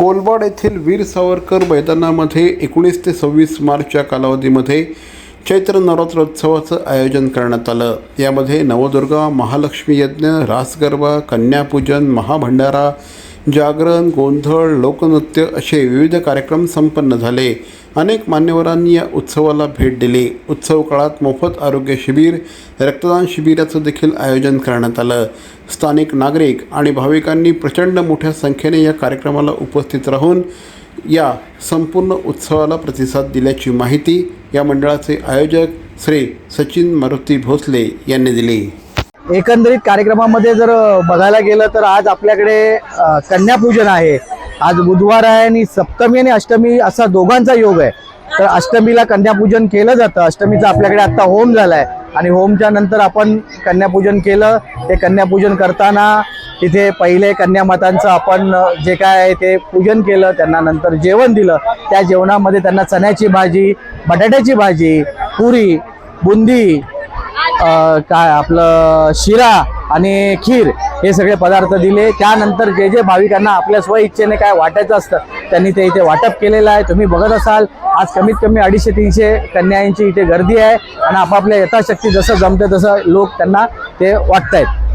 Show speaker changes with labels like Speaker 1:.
Speaker 1: कोलवाड येथील वीर सावरकर मैदानामध्ये 19 ते 26 मार्चच्या कालावधीमध्ये चैत्र नवरात्रोत्सवाचं आयोजन करण्यात आलं। यामध्ये नवदुर्गा, महालक्ष्मी यज्ञ, रास गरबा, कन्यापूजन, महाभंडारा, जागरण, गोंधळ, लोकनृत्य असे विविध कार्यक्रम संपन्न झाले। अनेक मान्यवरांनी या उत्सवाला भेट दिली। उत्सव काळात मोफत आरोग्य शिबिर, रक्तदान शिबिराचं देखील आयोजन करण्यात आलं। स्थानिक नागरिक आणि भाविकांनी प्रचंड मोठ्या संख्येने या कार्यक्रमाला उपस्थित राहून या संपूर्ण उत्सवाला प्रतिसाद दिल्याची माहिती या मंडळाचे आयोजक श्री सचिन मारुती भोसले यांनी दिली।
Speaker 2: एकंदरीत कार्यक्रमामध्ये जर बघायला गेलं तर आज आपल्याकडे कन्यापूजन आहे। आज बुधवार आहे आणि सप्तमी आणि अष्टमी असा दोघांचा योग आहे। तर अष्टमीला कन्यापूजन केलं जातं। अष्टमीचा आपल्याकडे आता होम झालाय आणि होमच्या नंतर आपण कन्यापूजन केलं। ते कन्यापूजन करताना तिथे पहिले कन्यामातांचं आपण जे काय आहे ते पूजन केलं, त्यांना नंतर जेवण दिलं। त्या जेवणामध्ये त्यांना चण्याची भाजी, बटाट्याची भाजी, पुरी, बुंदी, काय आपलं शिरा आणि खीर हे सगळे पदार्थ दिले। त्यानंतर जे जे भाविकांना आपल्या स्व इच्छेने काय वाटायचं असतं त्यांनी ते इथे वाटप केलेलं आहे। तुम्ही बघत असाल आज कमीत कमी 250-300 कन्यांची इथे गर्दी आहे आणि आपापल्या यथाशक्ती जसं जमते तसं लोक त्यांना ते वाटतायत।